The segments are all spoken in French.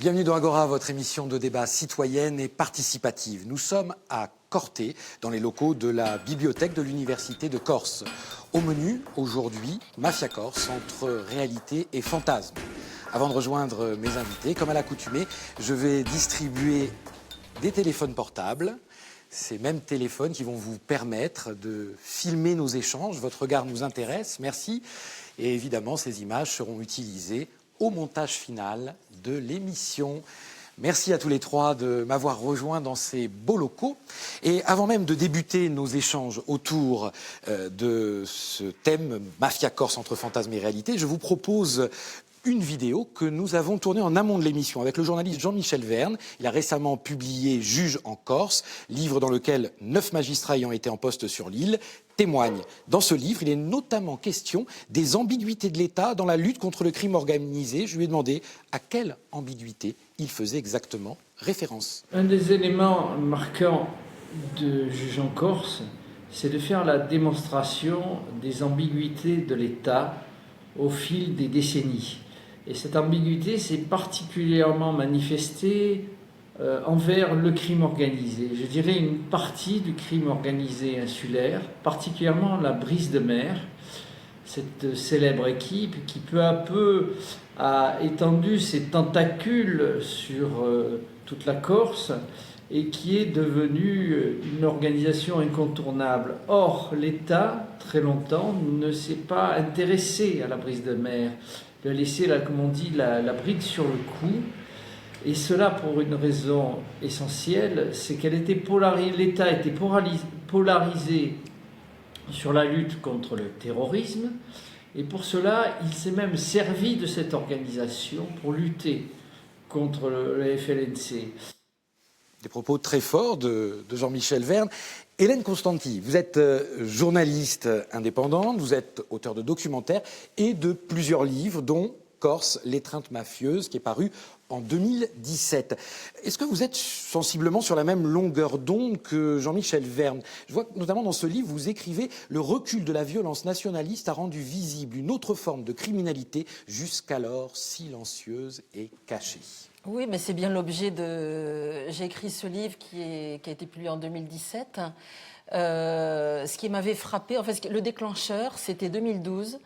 Bienvenue dans Agora, votre émission de débat citoyenne et participative. Nous sommes à Corté, dans les locaux de la bibliothèque de l'Université de Corse. Au menu, aujourd'hui, Mafia Corse, entre réalité et fantasme. Avant de rejoindre mes invités, comme à l'accoutumée, je vais distribuer des téléphones portables. Ces mêmes téléphones qui vont vous permettre de filmer nos échanges. Votre regard nous intéresse, merci. Et évidemment, ces images seront utilisées au montage final de l'émission. Merci à tous les trois de m'avoir rejoint dans ces beaux locaux. Et avant même de débuter nos échanges autour de ce thème Mafia Corse entre fantasme et réalité, je vous propose une vidéo que nous avons tournée en amont de l'émission avec le journaliste Jean-Michel Verne. Il a récemment publié Juge en Corse, livre dans lequel 9 magistrats ayant été en poste sur l'île témoignent. Dans ce livre, il est notamment question des ambiguïtés de l'État dans la lutte contre le crime organisé. Je lui ai demandé à quelle ambiguïté il faisait exactement référence. Un des éléments marquants de Juge en Corse, c'est de faire la démonstration des ambiguïtés de l'État au fil des décennies. Et cette ambiguïté s'est particulièrement manifestée envers le crime organisé. Je dirais une partie du crime organisé insulaire, particulièrement la Brise de Mer, cette célèbre équipe qui peu à peu a étendu ses tentacules sur toute la Corse et qui est devenue une organisation incontournable. Or, l'État, très longtemps, ne s'est pas intéressé à la Brise de Mer. Il a laissé, comme on dit, la bride sur le cou. Et cela pour une raison essentielle, c'est qu'elle était l'État était polarisé sur la lutte contre le terrorisme. Et pour cela, il s'est même servi de cette organisation pour lutter contre le FLNC. Des propos très forts de Jean-Michel Verne. Hélène Constanti, vous êtes journaliste indépendante, vous êtes auteur de documentaires et de plusieurs livres, dont Corse, l'étreinte mafieuse, qui est paru en 2017. Est-ce que vous êtes sensiblement sur la même longueur d'onde que Jean-Michel Verne? Je vois que notamment dans ce livre, vous écrivez « Le recul de la violence nationaliste a rendu visible une autre forme de criminalité jusqu'alors silencieuse et cachée ». Oui, mais c'est bien l'objet de... J'ai écrit ce livre qui a été publié en 2017. Ce qui m'avait frappé, en fait, le déclencheur, c'était 2012.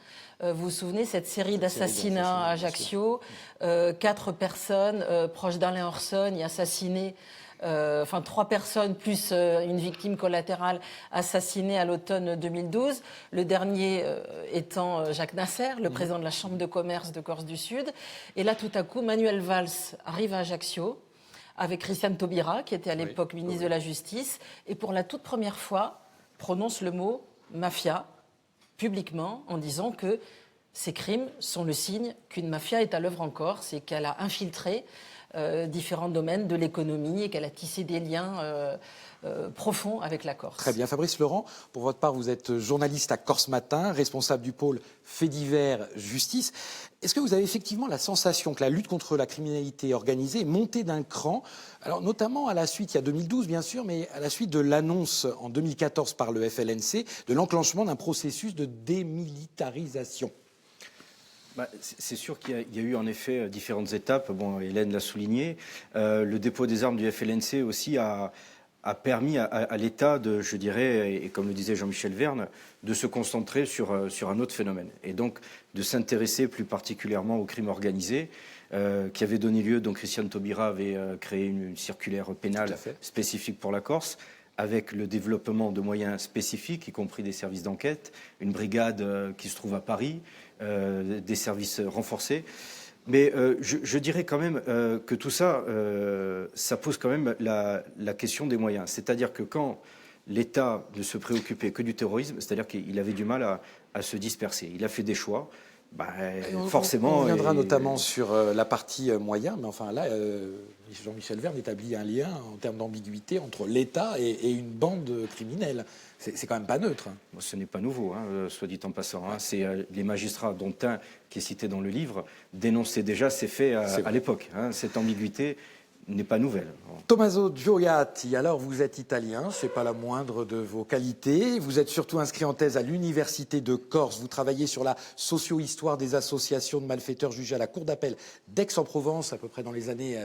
Vous vous souvenez, cette série d'assassinats à Ajaccio. 4 personnes proches d'Alain Orson y assassinées. 3 personnes plus une victime collatérale assassinée à l'automne 2012. Le dernier étant Jacques Nasser, le président de la Chambre de commerce de Corse du Sud. Et là, tout à coup, Manuel Valls arrive à Ajaccio avec Christiane Taubira, qui était à l'époque ministre de la Justice, et pour la toute première fois, prononce le mot « mafia » publiquement, en disant que ces crimes sont le signe qu'une mafia est à l'œuvre en Corse et qu'elle a infiltré différents domaines de l'économie et qu'elle a tissé des liens profonds avec la Corse. Très bien. Fabrice Laurent, pour votre part, vous êtes journaliste à Corse Matin, responsable du pôle Faits divers Justice. Est-ce que vous avez effectivement la sensation que la lutte contre la criminalité organisée est montée d'un cran, alors notamment à la suite, il y a 2012 bien sûr, mais à la suite de l'annonce en 2014 par le FLNC de l'enclenchement d'un processus de démilitarisation? C'est sûr qu'il y a eu en effet différentes étapes. Bon, Hélène l'a souligné. Le dépôt des armes du FLNC aussi a permis à l'État, je dirais, et comme le disait Jean-Michel Verne, de se concentrer sur un autre phénomène. Et donc de s'intéresser plus particulièrement au crime organisé, qui avait donné lieu, donc Christiane Taubira avait créé une circulaire pénale spécifique pour la Corse, avec le développement de moyens spécifiques, y compris des services d'enquête, une brigade qui se trouve à Paris, des services renforcés. Mais je dirais quand même que tout ça, ça pose quand même la question des moyens. C'est-à-dire que quand l'État ne se préoccupait que du terrorisme, c'est-à-dire qu'il avait du mal à se disperser. Il a fait des choix. Forcément. On reviendra notamment sur la partie moyen, mais enfin là, Jean-Michel Verne établit un lien en termes d'ambiguïté entre l'État et une bande criminelle. C'est quand même pas neutre. Bon, ce n'est pas nouveau, soit dit en passant. C'est les magistrats, dont un qui est cité dans le livre, dénonçaient déjà ces faits à l'époque. Cette ambiguïté n'est pas nouvelle. Tommaso Gioiatti, alors vous êtes italien, c'est pas la moindre de vos qualités. Vous êtes surtout inscrit en thèse à l'Université de Corse. Vous travaillez sur la socio-histoire des associations de malfaiteurs jugés à la Cour d'appel d'Aix-en-Provence, à peu près dans les années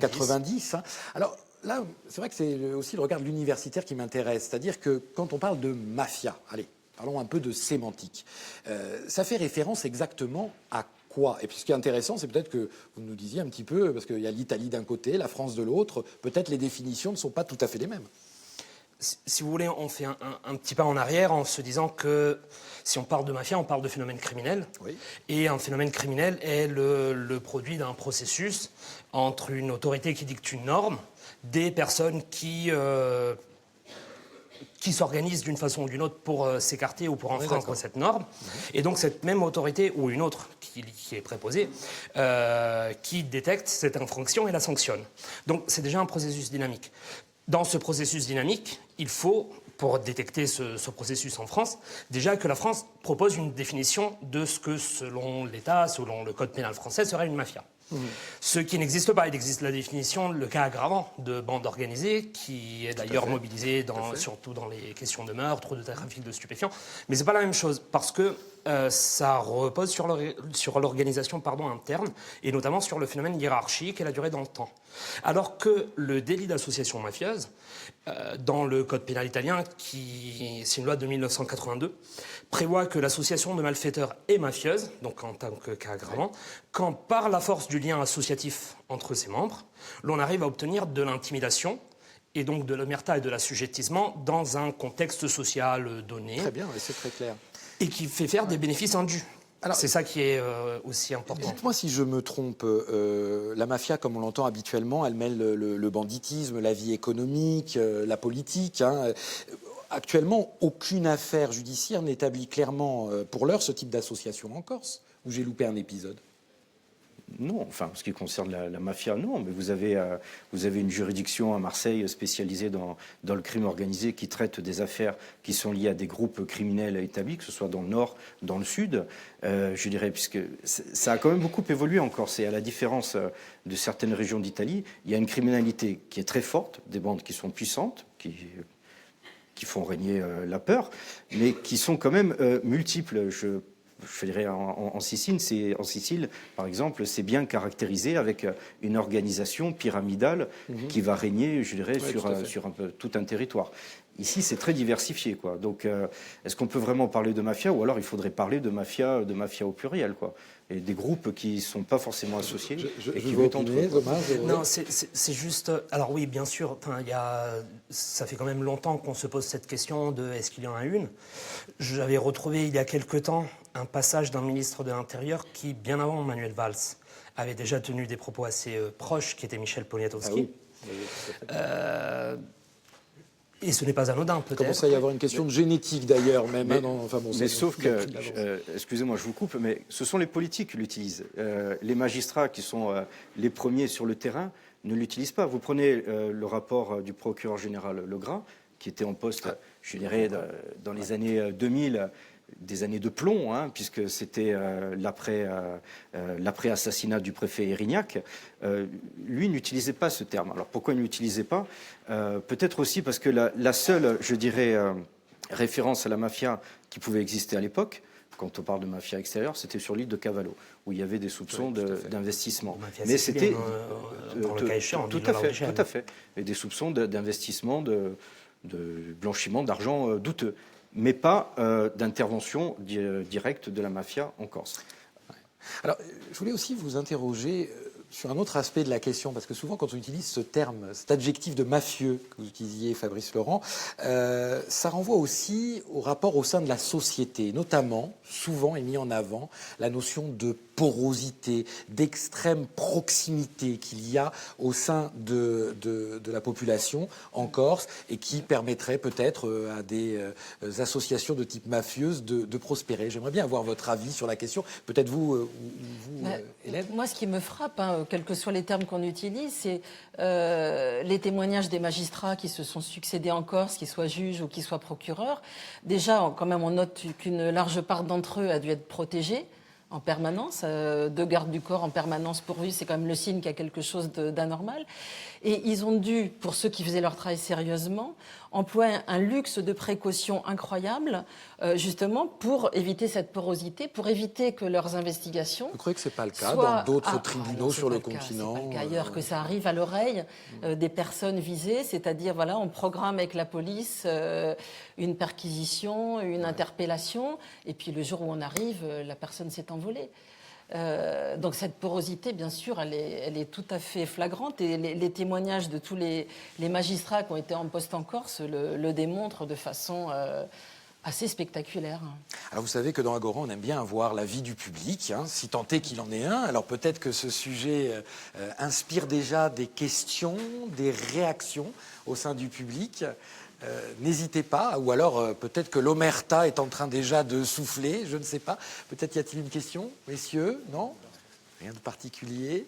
90. Hein. Alors là, c'est vrai que c'est aussi le regard de l'universitaire qui m'intéresse. C'est-à-dire que quand on parle de mafia, allez, parlons un peu de sémantique. Ça fait référence exactement à quoi? Et puis ce qui est intéressant, c'est peut-être que vous nous disiez un petit peu, parce qu'il y a l'Italie d'un côté, la France de l'autre, peut-être les définitions ne sont pas tout à fait les mêmes. Si vous voulez, on fait un petit pas en arrière en se disant que si on parle de mafia, on parle de phénomène criminel. Oui. Et un phénomène criminel est le produit d'un processus entre une autorité qui dicte une norme, des personnes qui s'organisent d'une façon ou d'une autre pour s'écarter ou pour enfreindre cette norme. Et donc cette même autorité ou une autre qui est préposée, qui détecte cette infraction et la sanctionne. Donc c'est déjà un processus dynamique. Dans ce processus dynamique, il faut, pour détecter ce processus en France, déjà que la France propose une définition de ce que, selon l'État, selon le code pénal français, serait une mafia. Ce qui n'existe pas. Il existe la définition, le cas aggravant de bande organisée, qui est d'ailleurs mobilisée surtout dans les questions de meurtre ou de trafic de stupéfiants. Mais ce n'est pas la même chose, parce que ça repose sur l'organisation interne, et notamment sur le phénomène hiérarchique et la durée dans le temps. Alors que le délit d'association mafieuse, dans le code pénal italien, c'est une loi de 1982, prévoit que l'association de malfaiteurs est mafieuse, donc en tant que cas aggravant, quand par la force du lien associatif entre ses membres, l'on arrive à obtenir de l'intimidation et donc de l'omerta et de l'assujettissement dans un contexte social donné. Très bien, c'est très clair. Et qui fait faire des bénéfices indus. Alors, c'est ça qui est aussi important. Dites-moi si je me trompe, la mafia, comme on l'entend habituellement, elle mêle le banditisme, la vie économique, la politique. Hein. Actuellement, aucune affaire judiciaire n'établit clairement pour l'heure ce type d'association en Corse, où j'ai loupé un épisode. Non, enfin, en ce qui concerne la mafia, non. Mais vous avez une juridiction à Marseille spécialisée dans le crime organisé qui traite des affaires qui sont liées à des groupes criminels établis, que ce soit dans le nord, dans le sud. Je dirais, puisque ça a quand même beaucoup évolué en Corse. Et à la différence de certaines régions d'Italie, il y a une criminalité qui est très forte, des bandes qui sont puissantes, qui font régner la peur, mais qui sont quand même multiples. Je dirais en Sicile, par exemple, c'est bien caractérisé avec une organisation pyramidale qui va régner, je dirais, sur un peu tout un territoire. Ici, c'est très diversifié, quoi. Donc, est-ce qu'on peut vraiment parler de mafia, ou alors il faudrait parler de mafia au pluriel, quoi, et des groupes qui ne sont pas forcément associés et qui vont entre eux. Non, c'est juste. Alors oui, bien sûr. Ça fait quand même longtemps qu'on se pose cette question de est-ce qu'il y en a une. J'avais retrouvé il y a quelque temps un passage d'un ministre de l'Intérieur qui, bien avant Manuel Valls, avait déjà tenu des propos assez proches, qui était Michel Poniatowski. Ah oui. Et ce n'est pas anodin, peut-être. Il commence à y avoir une question de génétique, d'ailleurs, même. Mais sauf que, excusez-moi, je vous coupe, mais ce sont les politiques qui l'utilisent. Les magistrats, qui sont les premiers sur le terrain, ne l'utilisent pas. Vous prenez le rapport du procureur général Legras, qui était en poste, je dirais, dans les années 2000, des années de plomb, hein, puisque c'était l'après-assassinat du préfet Erignac. Lui n'utilisait pas ce terme. Alors pourquoi il ne l'utilisait pas? Peut-être aussi parce que la seule, je dirais, référence à la mafia qui pouvait exister à l'époque, quand on parle de mafia extérieure, c'était sur l'île de Cavallo, où il y il y avait des soupçons d'investissement. Mais c'était dans le cas échéant, tout à fait, et des soupçons d'investissement, de blanchiment d'argent douteux, mais pas d'intervention directe de la mafia en Corse. Alors, je voulais aussi vous interroger sur un autre aspect de la question, parce que souvent, quand on utilise ce terme, cet adjectif de mafieux que vous utilisiez, Fabrice Laurent, ça renvoie aussi au rapport au sein de la société. Notamment, souvent est mis en avant la notion de porosité, d'extrême proximité qu'il y a au sein de la population en Corse et qui permettrait peut-être à des associations de type mafieuse de prospérer. J'aimerais bien avoir votre avis sur la question. Peut-être vous, Hélène. Moi, ce qui me frappe, quels que soient les termes qu'on utilise, c'est les témoignages des magistrats qui se sont succédés en Corse, qu'ils soient juges ou qu'ils soient procureurs. Déjà, quand même, on note qu'une large part d'entre eux a dû être protégée. en permanence, 2 gardes du corps en permanence pourvus, c'est quand même le signe qu'il y a quelque chose d'anormal. Et ils ont dû, pour ceux qui faisaient leur travail sérieusement, employer un luxe de précaution incroyable, justement pour éviter cette porosité, pour éviter que leurs investigations... Vous croyez que ce n'est pas le cas soit... dans d'autres tribunaux non, sur le c'est pas continent le cas ailleurs, que ça arrive à l'oreille des personnes visées, c'est-à-dire, voilà, on programme avec la police une perquisition, une interpellation, et puis le jour où on arrive, la personne s'est envolée. Donc cette porosité, bien sûr, elle est tout à fait flagrante et les témoignages de tous les magistrats qui ont été en poste en Corse le démontrent de façon assez spectaculaire. Alors vous savez que dans Agora, on aime bien avoir l'avis du public, hein, si tant est qu'il en est un. Alors peut-être que ce sujet inspire déjà des questions, des réactions au sein du public. N'hésitez pas, ou alors peut-être que l'omerta est en train déjà de souffler, je ne sais pas. Peut-être y a-t-il une question, messieurs? Non? Rien de particulier.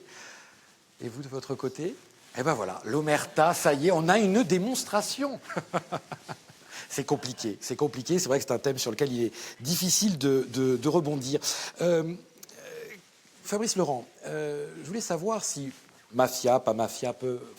Et vous, de votre côté? Eh ben voilà, l'omerta, ça y est, on a une démonstration. C'est compliqué, c'est compliqué. C'est vrai que c'est un thème sur lequel il est difficile de rebondir. Fabrice Laurent, je voulais savoir si... Mafia, pas mafia,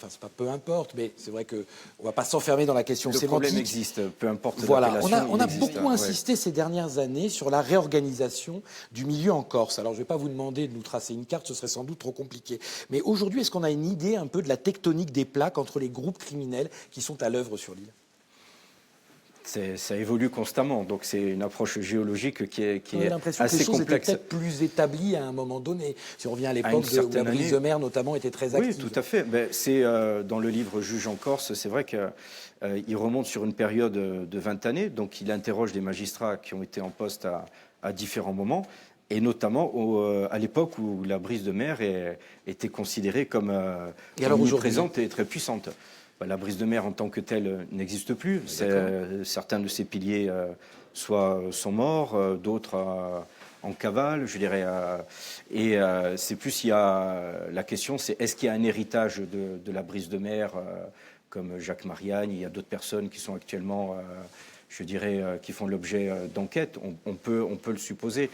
c'est pas peu importe, mais c'est vrai qu'on ne va pas s'enfermer dans la question sémantique. Le problème existe, peu importe voilà, l'appellation. On a beaucoup insisté ces dernières années sur la réorganisation du milieu en Corse. Alors je ne vais pas vous demander de nous tracer une carte, ce serait sans doute trop compliqué. Mais aujourd'hui, est-ce qu'on a une idée un peu de la tectonique des plaques entre les groupes criminels qui sont à l'œuvre sur l'île ? Ça évolue constamment, donc c'est une approche géologique qui est l'impression assez que les choses complexe. étaient peut-être plus établies à un moment donné. Si on revient à l'époque où la Brise de Mer, notamment, était très active. Oui, tout à fait. Ben, c'est dans le livre Juge en Corse, c'est vrai qu'il remonte sur une période de 20 années, donc il interroge des magistrats qui ont été en poste à différents moments, et notamment à l'époque où la Brise de Mer était considérée comme omniprésente et très puissante. La Brise de Mer en tant que telle n'existe plus. Certains de ses piliers soit sont morts, d'autres en cavale, je dirais. Et c'est plus, la question, c'est est-ce qu'il y a un héritage de la Brise de Mer, comme Jacques Mariagne, il y a d'autres personnes qui sont actuellement, je dirais, qui font l'objet d'enquêtes. On peut le supposer.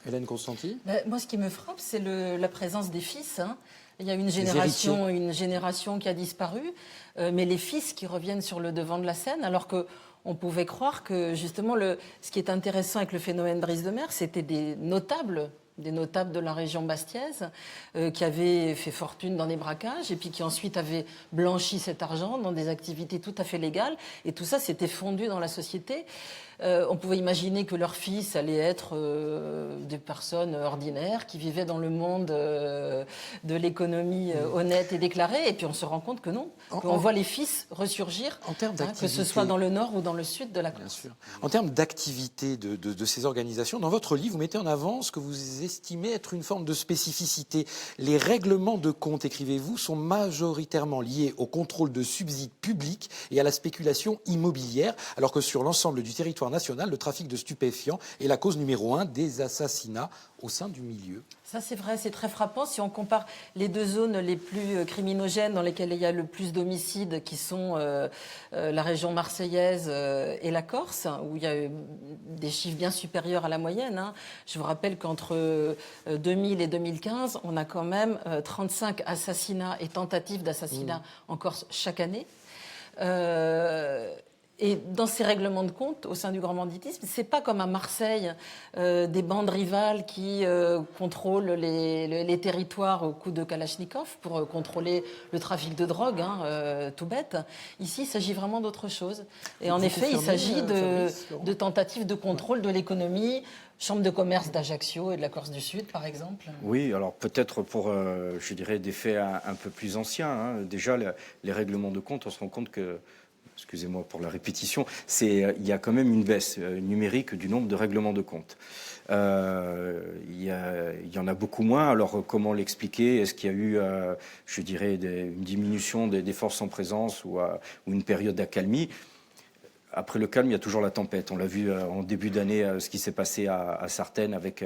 Hélène Constanti ? Moi, ce qui me frappe, c'est la présence des fils. Il y a une génération qui a disparu, mais les fils qui reviennent sur le devant de la scène, alors qu'on pouvait croire que, justement, ce qui est intéressant avec le phénomène Brise de Mer, c'était des notables de la région bastiaise qui avaient fait fortune dans des braquages et puis qui ensuite avaient blanchi cet argent dans des activités tout à fait légales. Et tout ça s'était fondu dans la société. On pouvait imaginer que leurs fils allaient être des personnes ordinaires qui vivaient dans le monde de l'économie honnête et déclarée. Et puis on se rend compte que non, qu'on voit les fils ressurgir, que ce soit dans le nord ou dans le sud de la Corse. Bien sûr. En termes d'activité de ces organisations, dans votre livre, vous mettez en avant ce que vous estimez être une forme de spécificité. Les règlements de compte, écrivez-vous, sont majoritairement liés au contrôle de subsides publics et à la spéculation immobilière, alors que sur l'ensemble du territoire national, le trafic de stupéfiants est la cause numéro 1 des assassinats au sein du milieu. Ça, c'est vrai, c'est très frappant. Si on compare les deux zones les plus criminogènes dans lesquelles il y a le plus d'homicides, qui sont la région marseillaise et la Corse, où il y a des chiffres bien supérieurs à la moyenne. Je vous rappelle qu'entre 2000 et 2015, on a quand même 35 assassinats et tentatives d'assassinat en Corse chaque année. Et dans ces règlements de compte, au sein du grand banditisme, c'est pas comme à Marseille, des bandes rivales qui contrôlent les territoires au coup de Kalachnikov pour contrôler le trafic de drogue, tout bête. Ici, il s'agit vraiment d'autre chose. Et en effet, il s'agit de tentatives de contrôle de l'économie. Chambre de commerce d'Ajaccio et de la Corse du Sud, par exemple. Oui, alors peut-être pour, je dirais, des faits un peu plus anciens. Déjà, les règlements de compte, on se rend compte que, excusez-moi pour la répétition, il y a quand même une baisse numérique du nombre de règlements de compte. Il y en a beaucoup moins. Alors, comment l'expliquer? Est-ce qu'il y a eu, je dirais, une diminution des forces en présence ou une période d'accalmie? Après le calme, il y a toujours la tempête. On l'a vu en début d'année, ce qui s'est passé à Sartène avec,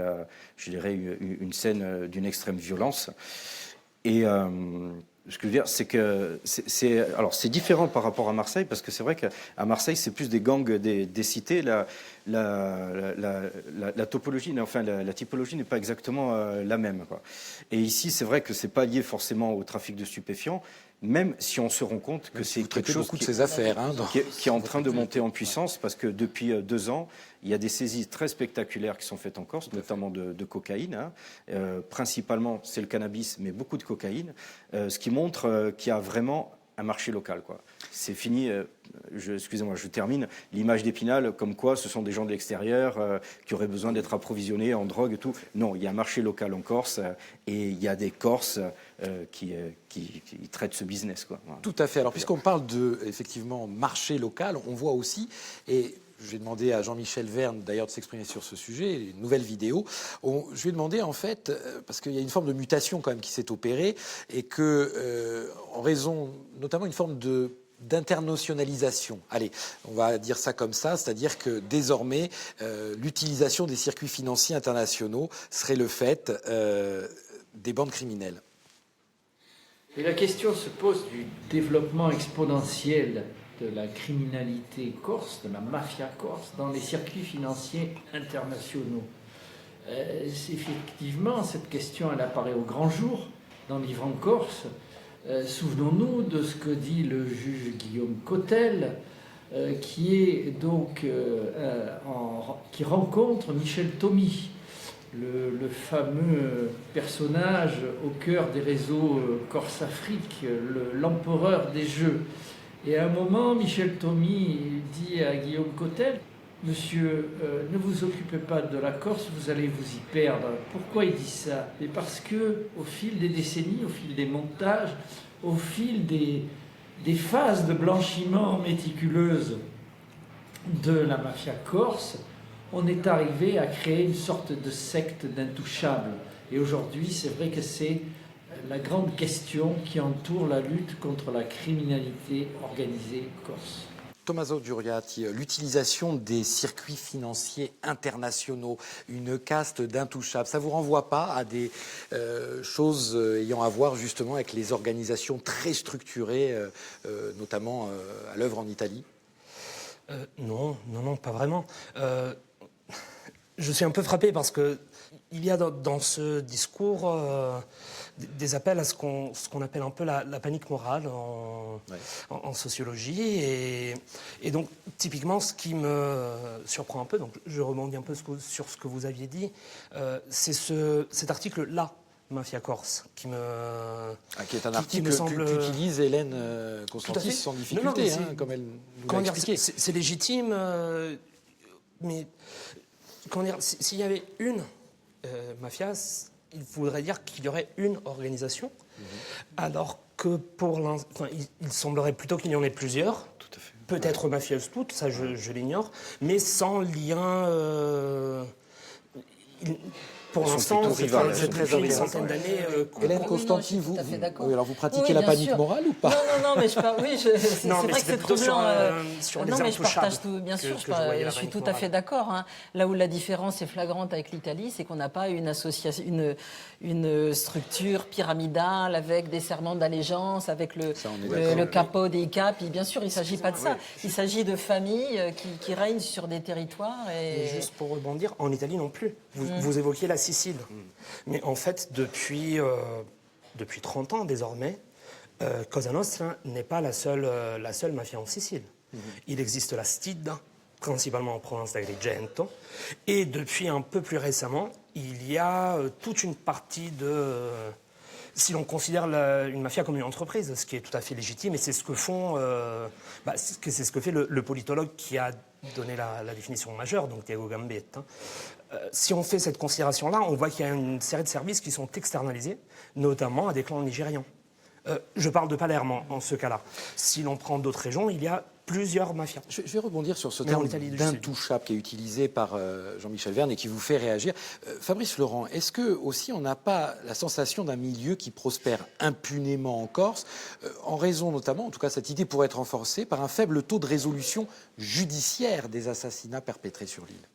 je dirais, une scène d'une extrême violence. Et Ce que je veux dire, c'est que c'est différent par rapport à Marseille, parce que c'est vrai qu'à Marseille, c'est plus des gangs des cités. La topologie, enfin la typologie n'est pas exactement la même, quoi. Et ici, c'est vrai que c'est pas lié forcément au trafic de stupéfiants, même si on se rend compte que c'est quelque chose beaucoup de ces affaires, qui est en train de monter en puissance, parce que depuis 2 ans, il y a des saisies très spectaculaires qui sont faites en Corse, notamment de cocaïne. Principalement, c'est le cannabis, mais beaucoup de cocaïne, ce qui montre qu'il y a vraiment un marché local, quoi. C'est fini, excusez-moi, je termine, l'image d'Épinal, comme quoi ce sont des gens de l'extérieur qui auraient besoin d'être approvisionnés en drogue et tout. Non, il y a un marché local en Corse et il y a des Corses qui traitent ce business, quoi. Voilà. Tout à fait. Alors, puisqu'on parle de, effectivement, marché local, on voit aussi, et je vais demander à Jean-Michel Verne, d'ailleurs, de s'exprimer sur ce sujet, une nouvelle vidéo. Je vais demander, en fait, parce qu'il y a une forme de mutation quand même qui s'est opérée, et que, en raison, notamment une forme d'internationalisation. Allez, on va dire ça comme ça, c'est-à-dire que désormais, l'utilisation des circuits financiers internationaux serait le fait des bandes criminelles. Et la question se pose du développement exponentiel de la criminalité corse, de la mafia corse, dans les circuits financiers internationaux. Effectivement, cette question, elle apparaît au grand jour dans l'Ivran Corse. Souvenons-nous de ce que dit le juge Guillaume Cotel, qui rencontre Michel Thomy, le fameux personnage au cœur des réseaux Corse-Afrique, l'empereur des jeux. Et à un moment, Michel Thomy dit à Guillaume Cotel, « Monsieur, ne vous occupez pas de la Corse, vous allez vous y perdre. » Pourquoi il dit ça? Et parce que, au fil des décennies, au fil des montages, au fil des phases de blanchiment méticuleuses de la mafia corse, on est arrivé à créer une sorte de secte d'intouchables. Et aujourd'hui, c'est vrai que c'est la grande question qui entoure la lutte contre la criminalité organisée corse. Tommaso Duriati, l'utilisation des circuits financiers internationaux, une caste d'intouchables, ça ne vous renvoie pas à des choses ayant à voir justement avec les organisations très structurées, notamment à l'œuvre en Italie? Non, pas vraiment. Je suis un peu frappé parce que il y a dans ce discours des appels à ce qu'on appelle un peu la panique morale en sociologie. Et donc, typiquement, ce qui me surprend un peu, donc je rebondis un peu sur ce que vous aviez dit, c'est cet article-là, Mafia Corse, qui est un article qu'utilise Hélène Constantis sans difficulté, comme elle nous l'a expliqué. C'est légitime, mais comment dire, s'il y avait une mafia, il faudrait dire qu'il y aurait une organisation, alors que il semblerait plutôt qu'il y en ait plusieurs. Tout à fait. Peut-être mafieuses toutes, ça je l'ignore, mais sans lien. Pour l'instant, c'est depuis une centaine d'années. Hélène Constantis, vous pratiquez la panique sûr. morale ou pas? Non, mais c'est vrai que c'est troublant. Sur les non, mais je partage intouchables. bien sûr, je suis tout à fait d'accord. Hein. Là où la différence est flagrante avec l'Italie, c'est qu'on n'a pas une association, une structure pyramidale avec des serments d'allégeance, avec le capo des capes. Bien sûr, il ne s'agit pas de ça. Il s'agit de familles qui règnent sur des territoires. Et juste pour rebondir, en Italie non plus. Vous évoquiez la Sicile. Mais en fait, depuis 30 ans désormais, Cosa Nostra n'est pas la seule mafia en Sicile. Il existe la Stida, principalement en province d'Agrigento. Et depuis un peu plus récemment, il y a toute une partie de... Si l'on considère une mafia comme une entreprise, ce qui est tout à fait légitime, et c'est ce que c'est ce que fait le politologue qui a donné la définition majeure, donc Diego Gambetta. Si on fait cette considération-là, on voit qu'il y a une série de services qui sont externalisés, notamment à des clans nigérians. Je parle de Palerme en ce cas-là. Si l'on prend d'autres régions, il y a plusieurs mafias. Je vais rebondir sur ce terme d'intouchable qui est utilisé par Jean-Michel Verne et qui vous fait réagir. Fabrice Laurent, est-ce que aussi on n'a pas la sensation d'un milieu qui prospère impunément en Corse, en raison notamment, en tout cas cette idée pourrait être renforcée, par un faible taux de résolution judiciaire des assassinats perpétrés sur l'île?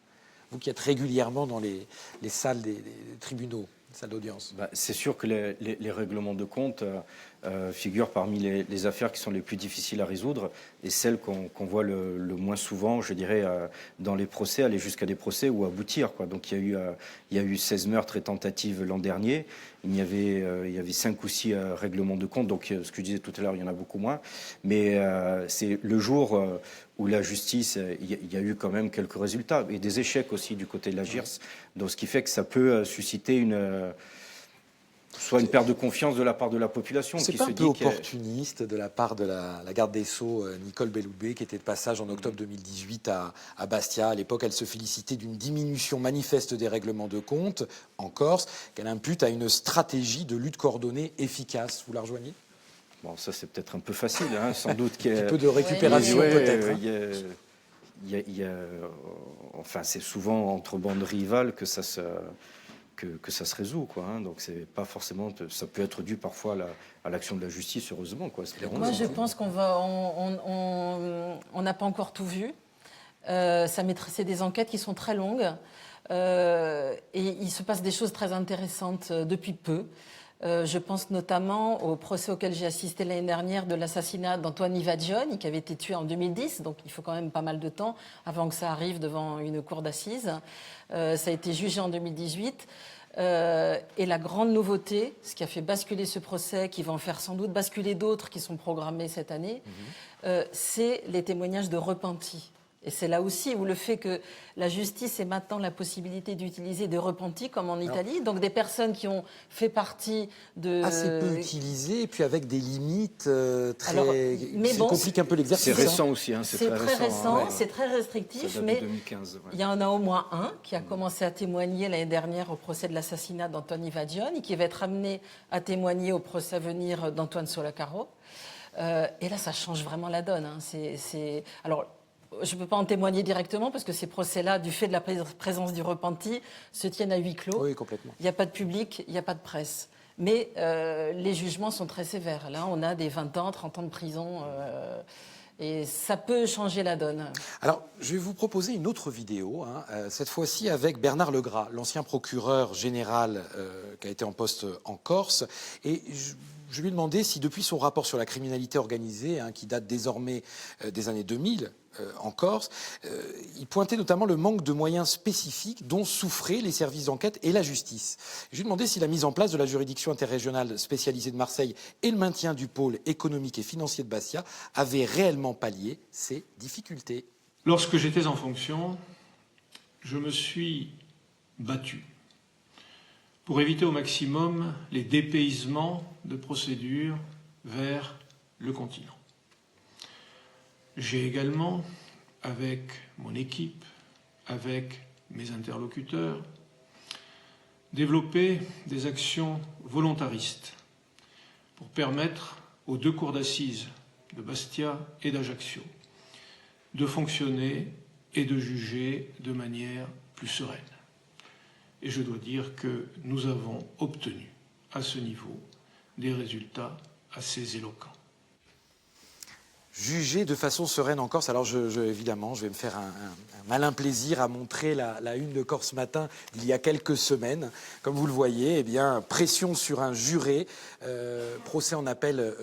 Vous qui êtes régulièrement dans les salles des tribunaux, les salles d'audience. C'est sûr que les règlements de compte figure parmi les affaires qui sont les plus difficiles à résoudre et celles qu'on voit le moins souvent, je dirais, dans les procès, aller jusqu'à des procès ou aboutir, quoi. Donc il y a eu 16 meurtres et tentatives l'an dernier. Il y avait 5 ou 6 règlements de compte. Donc ce que je disais tout à l'heure, il y en a beaucoup moins. Mais c'est le jour où la justice, il y a eu quand même quelques résultats et des échecs aussi du côté de la GIRS. Donc ce qui fait que ça peut susciter soit une perte de confiance de la part de la population. C'est pas un peu opportuniste de la part de la garde des Sceaux, Nicole Belloubet, qui était de passage en octobre 2018 à Bastia. À l'époque, elle se félicitait d'une diminution manifeste des règlements de compte en Corse, qu'elle impute à une stratégie de lutte coordonnée efficace. Vous la rejoignez ? Bon, ça c'est peut-être un peu facile, hein, sans doute. Un petit peu de récupération peut-être. Enfin, c'est souvent entre bandes rivales que ça se résout, quoi. Hein. Donc c'est pas forcément, ça peut être dû parfois à l'action de la justice, heureusement, quoi. Moi, je pense on n'a pas encore tout vu. C'est des enquêtes qui sont très longues et il se passe des choses très intéressantes depuis peu. Je pense notamment au procès auquel j'ai assisté l'année dernière de l'assassinat d'Antoine Ivagioni, qui avait été tué en 2010, donc il faut quand même pas mal de temps avant que ça arrive devant une cour d'assises. Ça a été jugé en 2018. Et la grande nouveauté, ce qui a fait basculer ce procès, qui va en faire sans doute basculer d'autres qui sont programmés cette année, c'est les témoignages de repentis. Et c'est là aussi où le fait que la justice ait maintenant la possibilité d'utiliser des repentis, comme en Italie, donc des personnes qui ont fait partie de... Assez peu utilisées, et puis avec des limites très... mais ça complique un peu l'exercice. C'est récent aussi, hein, c'est très récent, hein, ouais. c'est très restrictif, Ça date de 2015, ouais. il y en a au moins un qui a commencé à témoigner l'année dernière au procès de l'assassinat d'Antoine Ivagioni, qui va être amené à témoigner au procès à venir d'Antoine Solacaro. Et là, ça change vraiment la donne. Hein. Alors, je ne peux pas en témoigner directement parce que ces procès-là, du fait de la présence du repenti, se tiennent à huis clos. Oui, complètement. Il n'y a pas de public, il n'y a pas de presse. Mais les jugements sont très sévères. Là, on a des 20 ans, 30 ans de prison. Et ça peut changer la donne. Alors, je vais vous proposer une autre vidéo, hein, cette fois-ci avec Bernard Legras, l'ancien procureur général qui a été en poste en Corse. Et je lui ai demandé si, depuis son rapport sur la criminalité organisée, hein, qui date désormais des années 2000, en Corse, il pointait notamment le manque de moyens spécifiques dont souffraient les services d'enquête et la justice. Je lui ai demandé si la mise en place de la juridiction interrégionale spécialisée de Marseille et le maintien du pôle économique et financier de Bastia avaient réellement pallié ces difficultés. Lorsque j'étais en fonction, je me suis battu pour éviter au maximum les dépaysements de procédures vers le continent. J'ai également, avec mon équipe, avec mes interlocuteurs, développé des actions volontaristes pour permettre aux 2 cours d'assises de Bastia et d'Ajaccio de fonctionner et de juger de manière plus sereine. Et je dois dire que nous avons obtenu à ce niveau des résultats assez éloquents. Juger de façon sereine en Corse. Alors, évidemment, je vais me faire un malin plaisir à montrer la une de Corse Matin d'il y a quelques semaines. Comme vous le voyez, eh bien, pression sur un juré, procès en appel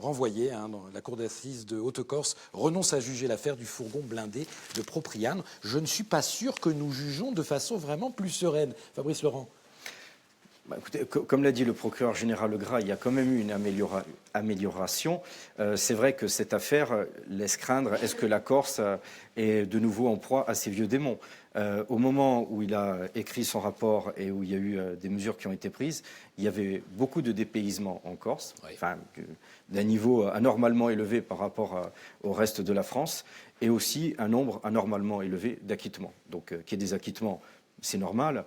renvoyé dans la cour d'assises de Haute-Corse, renonce à juger l'affaire du fourgon blindé de Propriane. Je ne suis pas sûr que nous jugeons de façon vraiment plus sereine. Fabrice Laurent. Bah, écoutez, comme l'a dit le procureur général Legras, il y a quand même eu une amélioration. C'est vrai que cette affaire laisse craindre, est-ce que la Corse est de nouveau en proie à ces vieux démons ? Au moment où il a écrit son rapport et où il y a eu des mesures qui ont été prises, il y avait beaucoup de dépaysement en Corse, oui. Enfin, d'un niveau anormalement élevé par rapport au reste de la France, et aussi un nombre anormalement élevé d'acquittements. Donc, qu'il y ait des acquittements, c'est normal.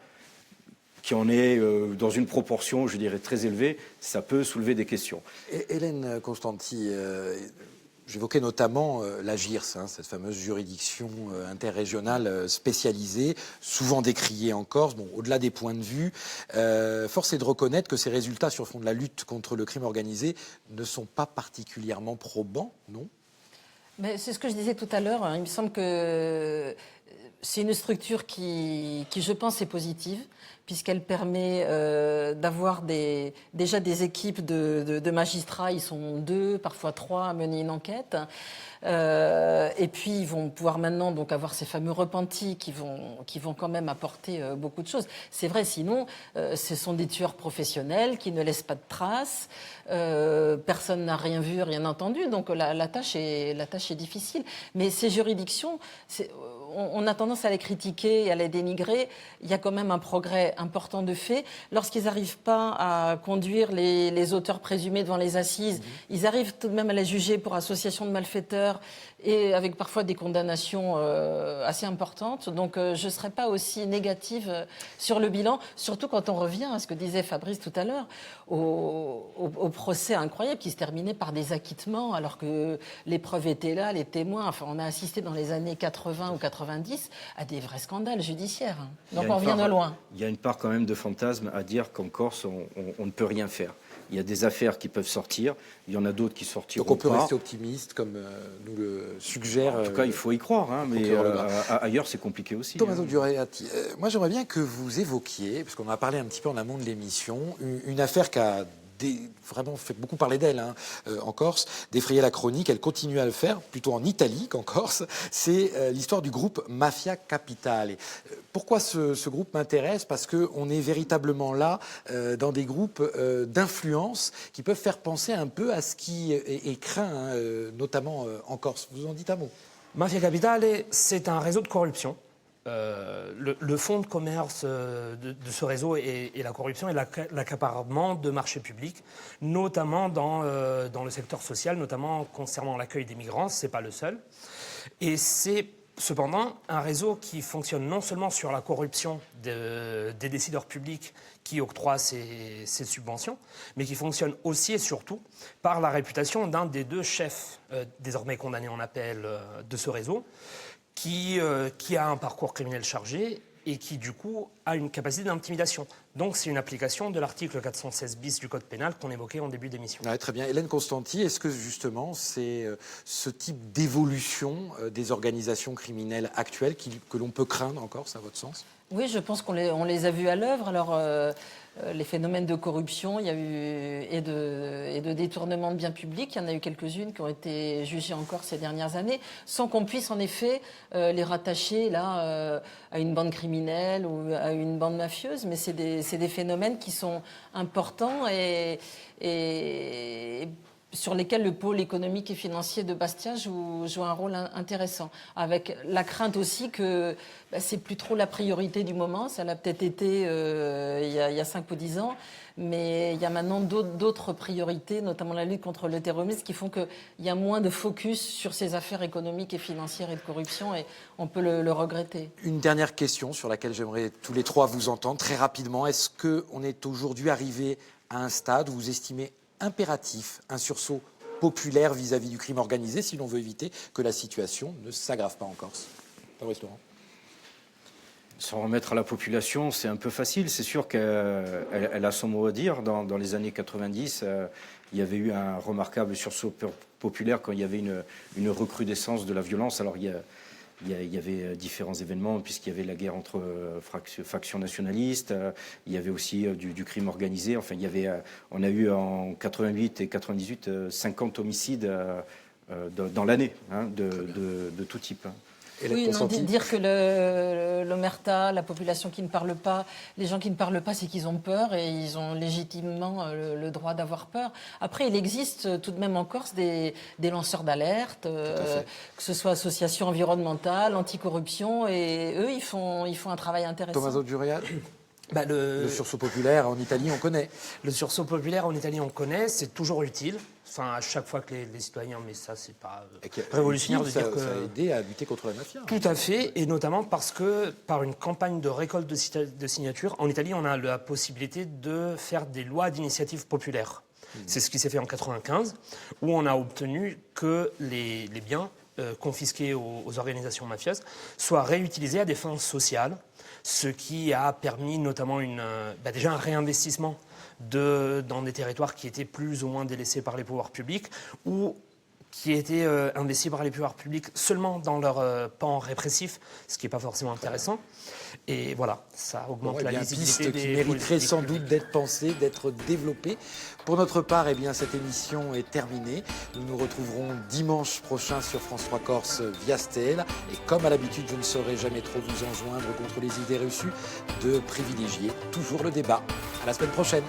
Qui en est dans une proportion, je dirais, très élevée, ça peut soulever des questions. Et Hélène Constanti, j'évoquais notamment la GIRS, cette fameuse juridiction interrégionale spécialisée, souvent décriée en Corse. Bon, au-delà des points de vue, force est de reconnaître que ces résultats sur fond de la lutte contre le crime organisé ne sont pas particulièrement probants, non ? Mais c'est ce que je disais tout à l'heure. Il me semble que C'est une structure qui, je pense, est positive, puisqu'elle permet d'avoir déjà des équipes de magistrats. Ils sont 2, parfois 3 à mener une enquête. Et puis, ils vont pouvoir maintenant donc avoir ces fameux repentis qui vont quand même apporter beaucoup de choses. C'est vrai, sinon, ce sont des tueurs professionnels qui ne laissent pas de traces. Personne n'a rien vu, rien entendu. Donc, la tâche est difficile. Mais ces juridictions, on a tendance à les critiquer et à les dénigrer. Il y a quand même un progrès important de fait. Lorsqu'ils n'arrivent pas à conduire les auteurs présumés devant les assises, ils arrivent tout de même à les juger pour association de malfaiteurs et avec parfois des condamnations assez importantes. Donc je ne serais pas aussi négative sur le bilan, surtout quand on revient à ce que disait Fabrice tout à l'heure, au procès incroyable qui se terminait par des acquittements alors que les preuves étaient là, les témoins. Enfin, on a assisté dans les années 80 ou 90 à des vrais scandales judiciaires. Donc on revient de loin. Il y a une part quand même de fantasme à dire qu'en Corse, on ne peut rien faire. Il y a des affaires qui peuvent sortir, il y en a d'autres qui sortiront pas. Donc on peut rester optimiste, comme nous le suggère. En tout cas, il faut y croire, hein, mais ailleurs, c'est compliqué aussi. Tommaso Giureati, moi j'aimerais bien que vous évoquiez, parce qu'on en a parlé un petit peu en amont de l'émission, une affaire qui a vraiment fait beaucoup parler d'elle en Corse, défrayer la chronique, elle continue à le faire, plutôt en Italie qu'en Corse, c'est l'histoire du groupe Mafia Capitale. Pourquoi ce groupe m'intéresse? Parce qu'on est véritablement là dans des groupes d'influence qui peuvent faire penser un peu à ce qui est craint, notamment en Corse. Vous en dites un mot? Mafia Capitale, c'est un réseau de corruption. Le fonds de commerce de ce réseau est la corruption et l'accaparement de marchés publics, notamment dans le secteur social, notamment concernant l'accueil des migrants. Ce n'est pas le seul. Et c'est cependant un réseau qui fonctionne non seulement sur la corruption des décideurs publics qui octroient ces subventions, mais qui fonctionne aussi et surtout par la réputation d'un des 2 chefs, désormais condamnés en appel de ce réseau, qui a un parcours criminel chargé et qui, du coup, a une capacité d'intimidation. Donc, c'est une application de l'article 416 bis du Code pénal qu'on évoquait en début d'émission. Ouais, très bien. Hélène Constanti, est-ce que, justement, c'est ce type d'évolution des organisations criminelles actuelles que l'on peut craindre en Corse, à votre sens? Oui, je pense qu'on les a vus à l'œuvre. Alors, les phénomènes de corruption, il y a eu et de détournement de biens publics, il y en a eu quelques-unes qui ont été jugées encore ces dernières années, sans qu'on puisse en effet les rattacher là à une bande criminelle ou à une bande mafieuse. Mais c'est des phénomènes qui sont importants et sur lesquels le pôle économique et financier de Bastia joue un rôle intéressant, avec la crainte aussi que c'est plus trop la priorité du moment. Ça l'a peut-être été il y a 5 ou 10 ans, mais il y a maintenant d'autres priorités, notamment la lutte contre le terrorisme, qui font qu'il y a moins de focus sur ces affaires économiques et financières et de corruption, et on peut le regretter. Une dernière question sur laquelle j'aimerais tous les 3 vous entendre très rapidement. Est-ce qu'on est aujourd'hui arrivé à un stade où vous estimez impératif un sursaut populaire vis-à-vis du crime organisé si l'on veut éviter que la situation ne s'aggrave pas en Corse? Fabrice Laurent. S'en remettre à la population, c'est un peu facile. C'est sûr qu'elle a son mot à dire. Dans les années 90, il y avait eu un remarquable sursaut populaire quand il y avait une recrudescence de la violence. Alors il y avait différents événements, puisqu'il y avait la guerre entre factions nationalistes, il y avait aussi du crime organisé. Enfin, on a eu en 88 et 98 50 homicides dans l'année, de tout type. Oui, non, dire que l'omerta, la population qui ne parle pas, les gens qui ne parlent pas, c'est qu'ils ont peur et ils ont légitimement le droit d'avoir peur. Après, il existe tout de même en Corse des lanceurs d'alerte, que ce soit associations environnementales, anticorruption, et eux, ils font un travail intéressant. Tommaso Giureati. Le sursaut populaire en Italie, on connaît. Le sursaut populaire en Italie, on connaît, c'est toujours utile. Enfin, à chaque fois que les citoyens, mais ça, c'est pas révolutionnaire de dire que... Ça a aidé à lutter contre la mafia. Tout à fait, et notamment parce que par une campagne de récolte de signatures, en Italie, on a la possibilité de faire des lois d'initiative populaire. C'est ce qui s'est fait en 1995, où on a obtenu que les biens confisqués aux organisations mafieuses soient réutilisés à des fins sociales, ce qui a permis notamment déjà un réinvestissement dans des territoires qui étaient plus ou moins délaissés par les pouvoirs publics, ou qui étaient investis par les pouvoirs publics seulement dans leur pan répressif, ce qui n'est pas forcément intéressant. Et voilà, ça augmente la lisibilité piste qui mériterait sans doute d'être pensée, d'être développée. Pour notre part, cette émission est terminée. Nous nous retrouverons dimanche prochain sur France 3 Corse via Stella. Et comme à l'habitude, je ne saurais jamais trop vous enjoindre contre les idées reçues de privilégier toujours le débat. À la semaine prochaine.